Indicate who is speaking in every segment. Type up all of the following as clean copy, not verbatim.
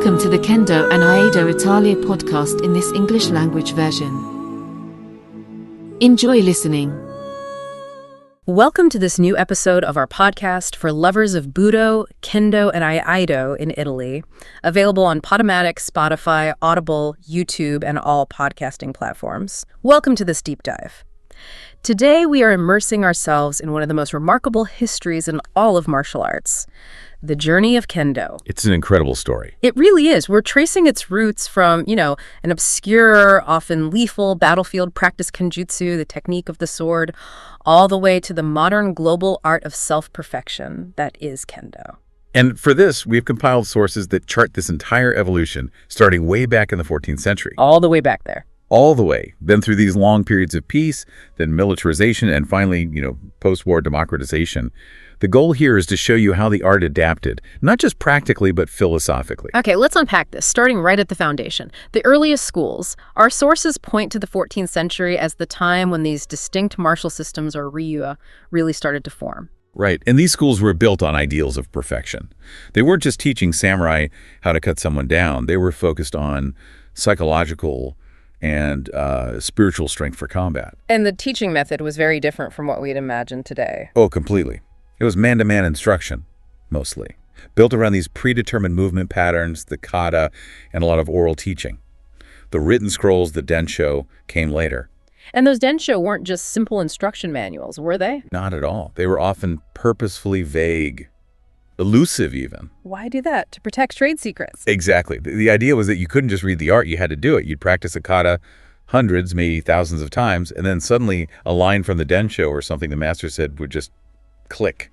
Speaker 1: Welcome to the Kendo and Aido Italia podcast in this English language version. Enjoy listening.
Speaker 2: Welcome to this new episode of our podcast for lovers of Budo, Kendo, and Aido in Italy, available on Podomatic, Spotify, Audible, YouTube, and all podcasting platforms. Welcome to this deep dive. Today, we are immersing ourselves in one of the most remarkable histories in all of martial arts, the journey of Kendo.
Speaker 3: It's an incredible story.
Speaker 2: It really is. We're tracing its roots from, an obscure, often lethal battlefield practice kenjutsu, the technique of the sword, all the way to the modern global art of self-perfection that is Kendo.
Speaker 3: And for this, we've compiled sources that chart this entire evolution, starting way back in the 14th century.
Speaker 2: All the way back there.
Speaker 3: All the way. Then through these long periods of peace, then militarization, and finally, post-war democratization. The goal here is to show you how the art adapted, not just practically, but philosophically.
Speaker 2: Okay, let's unpack this, starting right at the foundation. The earliest schools. Our sources point to the 14th century as the time when these distinct martial systems, or ryu, really started to form.
Speaker 3: Right, and these schools were built on ideals of perfection. They weren't just teaching samurai how to cut someone down. They were focused on psychological and spiritual strength for combat.
Speaker 2: And the teaching method was very different from what we'd imagine today.
Speaker 3: Oh, completely. It was man-to-man instruction, mostly, built around these predetermined movement patterns, the kata, and a lot of oral teaching. The written scrolls, the densho, came later.
Speaker 2: And those densho weren't just simple instruction manuals, were they?
Speaker 3: Not at all. They were often purposefully vague, elusive even.
Speaker 2: Why do that? To protect trade secrets.
Speaker 3: Exactly. The idea was that you couldn't just read the art, you had to do it. You'd practice a kata hundreds, maybe thousands of times, and then suddenly a line from the densho or something the master said would just click.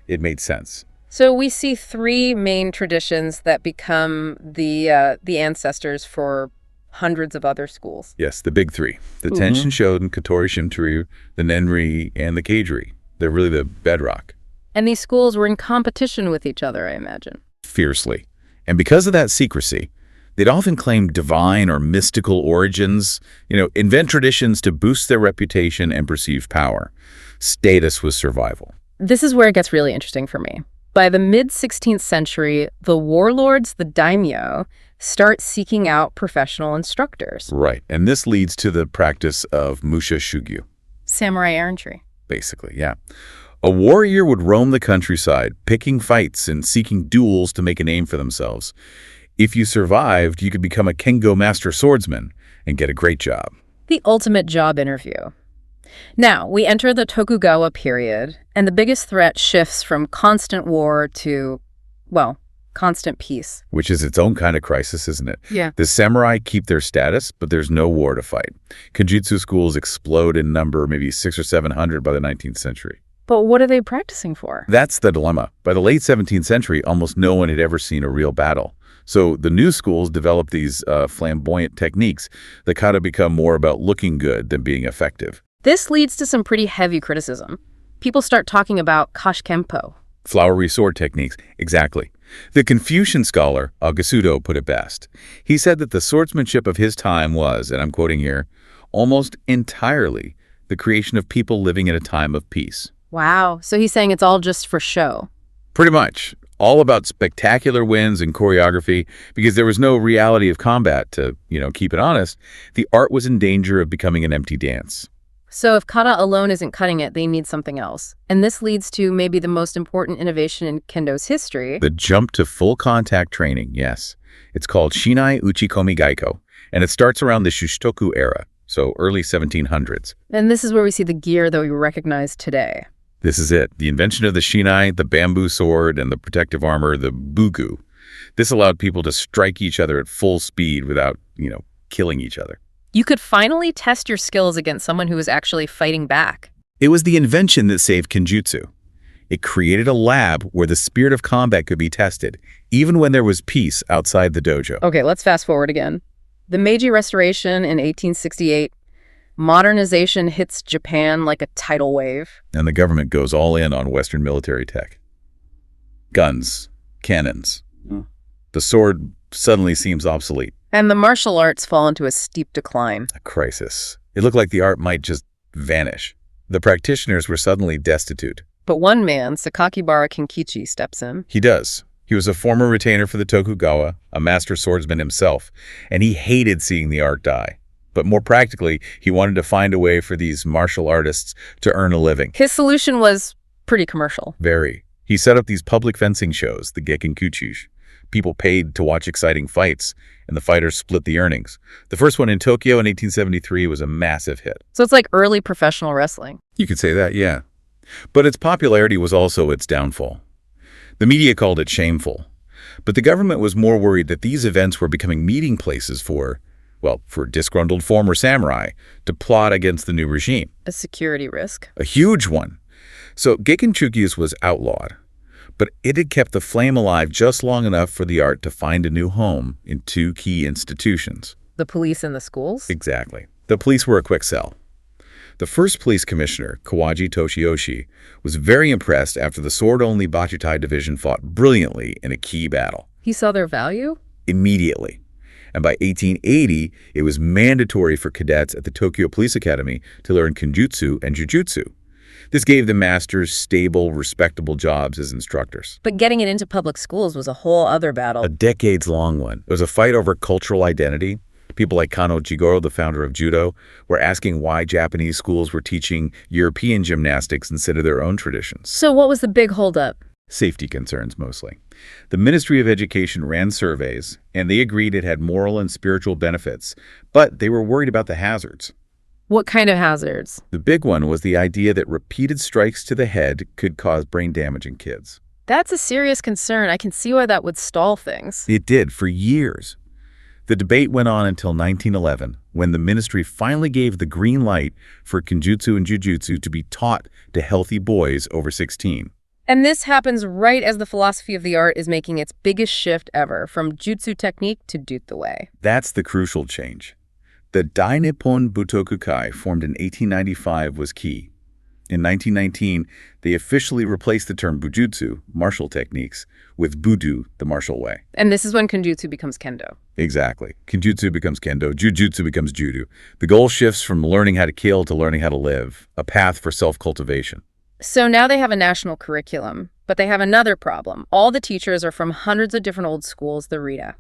Speaker 3: It made sense.
Speaker 2: So we see three main traditions that become the ancestors for hundreds of other schools.
Speaker 3: Yes, the big three. The Tenshin Shoden, Katori Shimtori, the Nenri, and the Keijiri. They're really the bedrock.
Speaker 2: And these schools were in competition with each other, I imagine.
Speaker 3: Fiercely. And because of that secrecy, they'd often claim divine or mystical origins, invent traditions to boost their reputation and perceived power. Status was survival.
Speaker 2: This is where it gets really interesting for me. By the mid-16th century, the warlords, the daimyo, start seeking out professional instructors.
Speaker 3: Right, and this leads to the practice of musha shugyu.
Speaker 2: Samurai errantry.
Speaker 3: Basically, yeah. A warrior would roam the countryside, picking fights and seeking duels to make a name for themselves. If you survived, you could become a Kendo master swordsman and get a great job.
Speaker 2: The ultimate job interview. Now, we enter the Tokugawa period, and the biggest threat shifts from constant war to, constant peace.
Speaker 3: Which is its own kind of crisis, isn't it?
Speaker 2: Yeah.
Speaker 3: The samurai keep their status, but there's no war to fight. Kenjutsu schools explode in number, maybe 600 or 700 by the 19th century.
Speaker 2: But what are they practicing for?
Speaker 3: That's the dilemma. By the late 17th century, almost no one had ever seen a real battle. So the new schools developed these flamboyant techniques that kind of become more about looking good than being effective.
Speaker 2: This leads to some pretty heavy criticism. People start talking about kashkenpo.
Speaker 3: Flowery sword techniques, exactly. The Confucian scholar, Agasudo, put it best. He said that the swordsmanship of his time was, and I'm quoting here, almost entirely the creation of people living in a time of peace.
Speaker 2: Wow, so he's saying it's all just for show.
Speaker 3: Pretty much. All about spectacular wins and choreography, because there was no reality of combat to, keep it honest. The art was in danger of becoming an empty dance.
Speaker 2: So if kata alone isn't cutting it, they need something else. And this leads to maybe the most important innovation in Kendo's history.
Speaker 3: The jump to full contact training, yes. It's called Shinai Uchikomi Gaiko, and it starts around the Shushitoku era, so early 1700s.
Speaker 2: And this is where we see the gear that we recognize today.
Speaker 3: This is it. The invention of the Shinai, the bamboo sword, and the protective armor, the bugu. This allowed people to strike each other at full speed without, killing each other.
Speaker 2: You could finally test your skills against someone who was actually fighting back.
Speaker 3: It was the invention that saved Kenjutsu. It created a lab where the spirit of combat could be tested, even when there was peace outside the dojo.
Speaker 2: Okay, let's fast forward again. The Meiji Restoration in 1868, modernization hits Japan like a tidal wave.
Speaker 3: And the government goes all in on Western military tech. Guns, cannons. The sword suddenly seems obsolete.
Speaker 2: And the martial arts fall into a steep decline.
Speaker 3: A crisis. It looked like the art might just vanish. The practitioners were suddenly destitute.
Speaker 2: But one man, Sakakibara Kenkichi, steps in.
Speaker 3: He does. He was a former retainer for the Tokugawa, a master swordsman himself, and he hated seeing the art die. But more practically, he wanted to find a way for these martial artists to earn a living.
Speaker 2: His solution was pretty commercial.
Speaker 3: Very. He set up these public fencing shows, the Gekkenkuchush. People paid to watch exciting fights, and the fighters split the earnings. The first one in Tokyo in 1873 was a massive hit.
Speaker 2: So it's like early professional wrestling.
Speaker 3: You could say that, yeah. But its popularity was also its downfall. The media called it shameful. But the government was more worried that these events were becoming meeting places for disgruntled former samurai to plot against the new regime.
Speaker 2: A security risk.
Speaker 3: A huge one. So Gekkenkuchush was outlawed. But it had kept the flame alive just long enough for the art to find a new home in two key institutions.
Speaker 2: The police and the schools?
Speaker 3: Exactly. The police were a quick sell. The first police commissioner, Kawaji Toshiyoshi, was very impressed after the sword-only Bachutai division fought brilliantly in a key battle.
Speaker 2: He saw their value?
Speaker 3: Immediately. And by 1880, it was mandatory for cadets at the Tokyo Police Academy to learn Kenjutsu and Jujutsu. This gave the masters stable, respectable jobs as instructors.
Speaker 2: But getting it into public schools was a whole other battle.
Speaker 3: A decades-long one. It was a fight over cultural identity. People like Kano Jigoro, the founder of judo, were asking why Japanese schools were teaching European gymnastics instead of their own traditions.
Speaker 2: So what was the big holdup?
Speaker 3: Safety concerns, mostly. The Ministry of Education ran surveys, and they agreed it had moral and spiritual benefits, but they were worried about the hazards.
Speaker 2: What kind of hazards?
Speaker 3: The big one was the idea that repeated strikes to the head could cause brain damage in kids.
Speaker 2: That's a serious concern. I can see why that would stall things.
Speaker 3: It did, for years. The debate went on until 1911, when the ministry finally gave the green light for Kenjutsu and Jujutsu to be taught to healthy boys over 16.
Speaker 2: And this happens right as the philosophy of the art is making its biggest shift ever, from jutsu technique to Dutei.
Speaker 3: That's the crucial change. The Dai Nippon Butokukai, formed in 1895, was key. In 1919, they officially replaced the term bujutsu, martial techniques, with budo, the martial way.
Speaker 2: And this is when Kenjutsu becomes Kendo.
Speaker 3: Exactly. Kenjutsu becomes Kendo, Jujutsu becomes Judo. The goal shifts from learning how to kill to learning how to live, a path for self-cultivation.
Speaker 2: So now they have a national curriculum, but they have another problem. All the teachers are from hundreds of different old schools, the Rita.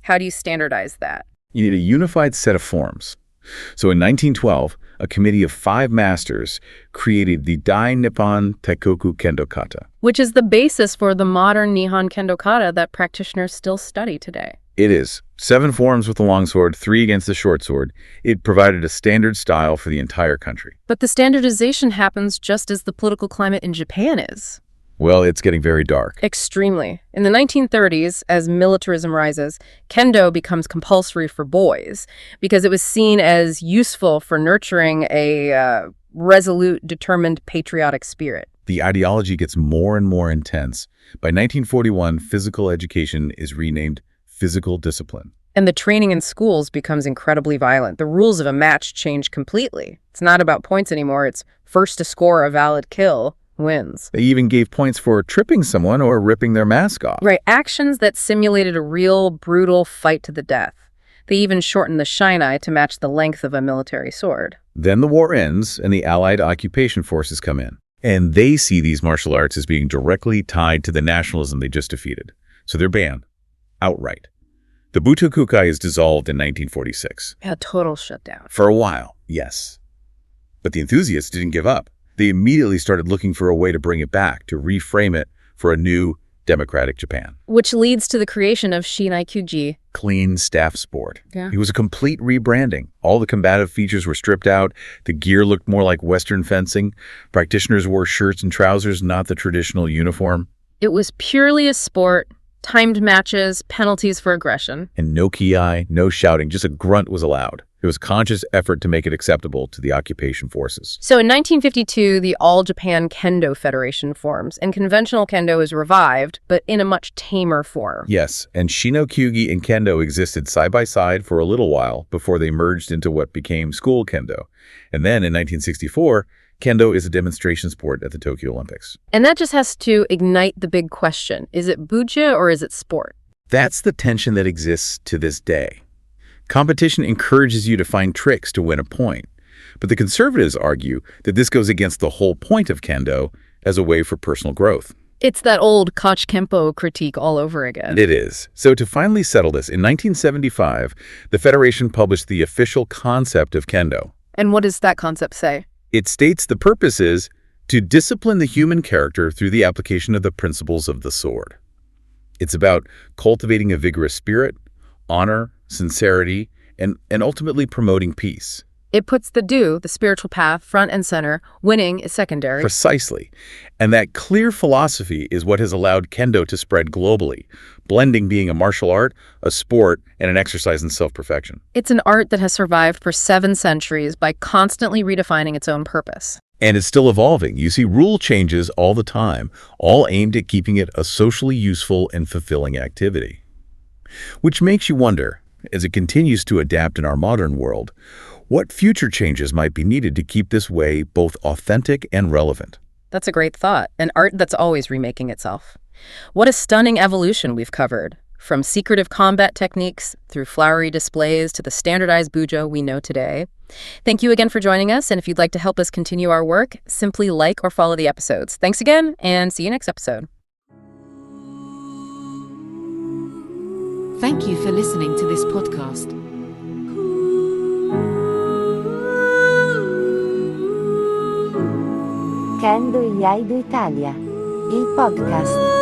Speaker 2: How do you standardize that?
Speaker 3: You need a unified set of forms. So in 1912, a committee of 5 masters created the Dai Nippon Taikoku Kendo Kata.
Speaker 2: Which is the basis for the modern Nihon Kendo Kata that practitioners still study today.
Speaker 3: It is. 7 forms with the longsword, 3 against the short sword. It provided a standard style for the entire country.
Speaker 2: But the standardization happens just as the political climate in Japan is.
Speaker 3: Well, it's getting very dark.
Speaker 2: Extremely. In the 1930s, as militarism rises, Kendo becomes compulsory for boys because it was seen as useful for nurturing a resolute, determined, patriotic spirit.
Speaker 3: The ideology gets more and more intense. By 1941, physical education is renamed physical discipline.
Speaker 2: And the training in schools becomes incredibly violent. The rules of a match change completely. It's not about points anymore. It's first to score a valid kill wins.
Speaker 3: They even gave points for tripping someone or ripping their mask off.
Speaker 2: Right, actions that simulated a real, brutal fight to the death. They even shortened the shinai to match the length of a military sword.
Speaker 3: Then the war ends and the Allied occupation forces come in. And they see these martial arts as being directly tied to the nationalism they just defeated. So they're banned. Outright. The Butokukai is dissolved in 1946.
Speaker 2: A total shutdown.
Speaker 3: For a while, yes. But the enthusiasts didn't give up. They immediately started looking for a way to bring it back, to reframe it for a new democratic Japan.
Speaker 2: Which leads to the creation of Shinai-kyuji.
Speaker 3: Clean staff sport.
Speaker 2: Yeah.
Speaker 3: It was a complete rebranding. All the combative features were stripped out. The gear looked more like Western fencing. Practitioners wore shirts and trousers, not the traditional uniform.
Speaker 2: It was purely a sport, timed matches, penalties for aggression.
Speaker 3: And no ki, no shouting, just a grunt was allowed. It was a conscious effort to make it acceptable to the occupation forces.
Speaker 2: So in 1952, the All-Japan Kendo Federation forms, and conventional Kendo is revived, but in a much tamer form.
Speaker 3: Yes, and Shino-kyugi and Kendo existed side by side for a little while before they merged into what became school Kendo. And then in 1964, Kendo is a demonstration sport at the Tokyo Olympics.
Speaker 2: And that just has to ignite the big question. Is it buja or is it sport?
Speaker 3: That's the tension that exists to this day. Competition encourages you to find tricks to win a point. But the conservatives argue that this goes against the whole point of Kendo as a way for personal growth.
Speaker 2: It's that old Koch Kempo critique all over again.
Speaker 3: It is. So to finally settle this, in 1975, the Federation published the official concept of Kendo.
Speaker 2: And what does that concept say?
Speaker 3: It states the purpose is to discipline the human character through the application of the principles of the sword. It's about cultivating a vigorous spirit, honor, sincerity, and ultimately promoting peace.
Speaker 2: It puts the spiritual path, front and center. Winning is secondary.
Speaker 3: Precisely. And that clear philosophy is what has allowed Kendo to spread globally, blending being a martial art, a sport, and an exercise in self-perfection.
Speaker 2: It's an art that has survived for 7 centuries by constantly redefining its own purpose.
Speaker 3: And it's still evolving. You see rule changes all the time, all aimed at keeping it a socially useful and fulfilling activity. Which makes you wonder, as it continues to adapt in our modern world, what future changes might be needed to keep this way both authentic and relevant?
Speaker 2: That's a great thought, an art that's always remaking itself. What a stunning evolution we've covered, from secretive combat techniques through flowery displays to the standardized bujo we know today. Thank you again for joining us, and if you'd like to help us continue our work, simply like or follow the episodes. Thanks again, and see you next episode.
Speaker 1: Thank you for listening to this podcast.
Speaker 4: Kendo e Aido Italia. Il podcast.